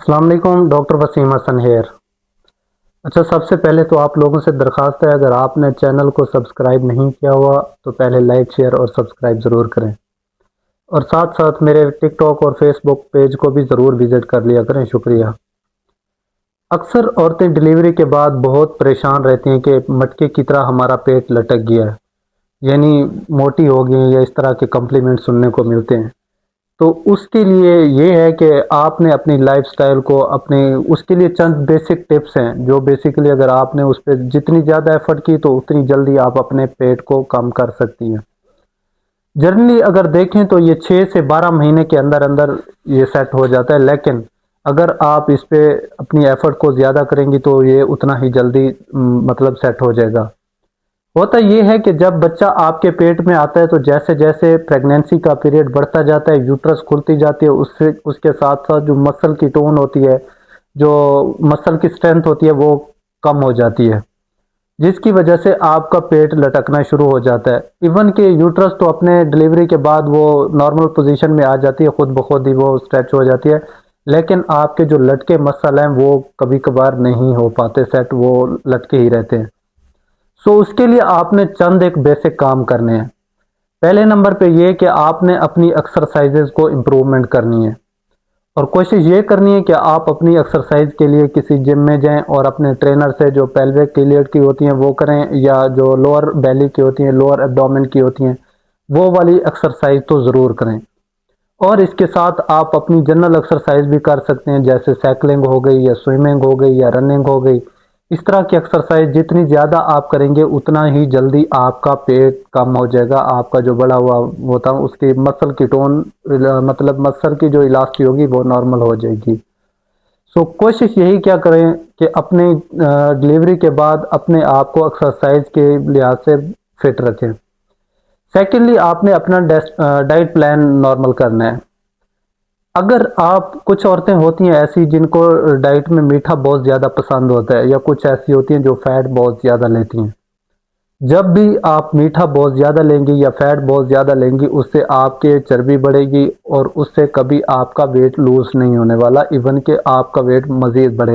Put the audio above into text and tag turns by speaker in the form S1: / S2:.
S1: السلام علیکم، ڈاکٹر وسیم حسن ہیئر۔ اچھا، سب سے پہلے تو آپ لوگوں سے درخواست ہے، اگر آپ نے چینل کو سبسکرائب نہیں کیا ہوا تو پہلے لائک، شیئر اور سبسکرائب ضرور کریں، اور ساتھ ساتھ میرے ٹک ٹاک اور فیس بک پیج کو بھی ضرور وزٹ کر لیا کریں۔ شکریہ۔ اکثر عورتیں ڈلیوری کے بعد بہت پریشان رہتی ہیں کہ مٹکے کی طرح ہمارا پیٹ لٹک گیا ہے، یعنی موٹی ہو گئی ہیں، یا اس طرح کے کمپلیمنٹ سننے کو ملتے ہیں۔ تو اس کے لیے یہ ہے کہ آپ نے اپنی لائف سٹائل کو اس کے لیے چند بیسک ٹپس ہیں جو بیسیکلی اگر آپ نے اس پہ جتنی زیادہ ایفرٹ کی تو اتنی جلدی آپ اپنے پیٹ کو کم کر سکتی ہیں۔ جنرلی اگر دیکھیں تو یہ 6 سے 12 مہینے کے اندر اندر یہ سیٹ ہو جاتا ہے، لیکن اگر آپ اس پہ اپنی ایفرٹ کو زیادہ کریں گی تو یہ اتنا ہی جلدی مطلب سیٹ ہو جائے گا۔ ہوتا یہ ہے کہ جب بچہ آپ کے پیٹ میں آتا ہے تو جیسے جیسے پریگنینسی کا پیریڈ بڑھتا جاتا ہے، یوٹرس کھلتی جاتی ہے، اس کے ساتھ ساتھ جو مسل کی ٹون ہوتی ہے، جو مسل کی اسٹرینتھ ہوتی ہے وہ کم ہو جاتی ہے، جس کی وجہ سے آپ کا پیٹ لٹکنا شروع ہو جاتا ہے۔ ایون کہ یوٹرس تو اپنے ڈلیوری کے بعد وہ نارمل پوزیشن میں آ جاتی ہے، خود بخود ہی وہ اسٹریچ ہو جاتی ہے، لیکن آپ کے جو لٹکے مسل ہیں وہ کبھی کبھار نہیں ہو پاتے سیٹ، وہ لٹکے ہی رہتے ہیں۔ اس کے لیے آپ نے چند ایک بیسک کام کرنے ہیں۔ پہلے نمبر پہ یہ کہ آپ نے اپنی ایکسرسائزز کو امپروومنٹ کرنی ہے، اور کوشش یہ کرنی ہے کہ آپ اپنی ایکسرسائز کے لیے کسی جم میں جائیں اور اپنے ٹرینر سے جو پیلوک کلیٹ کی ہوتی ہیں وہ کریں، یا جو لوور بیلی کی ہوتی ہیں، لوور ایبڈومن کی ہوتی ہیں، وہ والی ایکسرسائز تو ضرور کریں۔ اور اس کے ساتھ آپ اپنی جنرل ایکسرسائز بھی کر سکتے ہیں، جیسے سائیکلنگ ہو گئی، یا سوئمنگ ہو گئی، یا رننگ ہو گئی۔ اس طرح کی ایکسرسائز جتنی زیادہ آپ کریں گے اتنا ہی جلدی آپ کا پیٹ کم ہو جائے گا، آپ کا جو بڑا ہوا ہوتا ہے اس کی مسل کی ٹون، مطلب مسل کی جو الاسٹی ہوگی وہ نارمل ہو جائے گی۔ کوشش یہی کیا کریں کہ اپنی ڈلیوری کے بعد اپنے آپ کو ایکسرسائز کے لحاظ سے فٹ رکھیں۔ سیکنڈلی، آپ نے اپنا ڈائٹ پلان نارمل کرنا ہے۔ اگر آپ کچھ عورتیں ہوتی ہیں ایسی جن کو ڈائٹ میں میٹھا بہت زیادہ پسند ہوتا ہے، یا کچھ ایسی ہوتی ہیں جو فیٹ بہت زیادہ لیتی ہیں، جب بھی آپ میٹھا بہت زیادہ لیں گی یا فیٹ بہت زیادہ لیں گی اس سے آپ کے چربی بڑھے گی، اور اس سے کبھی آپ کا ویٹ لوز نہیں ہونے والا، ایون کہ آپ کا ویٹ مزید بڑھے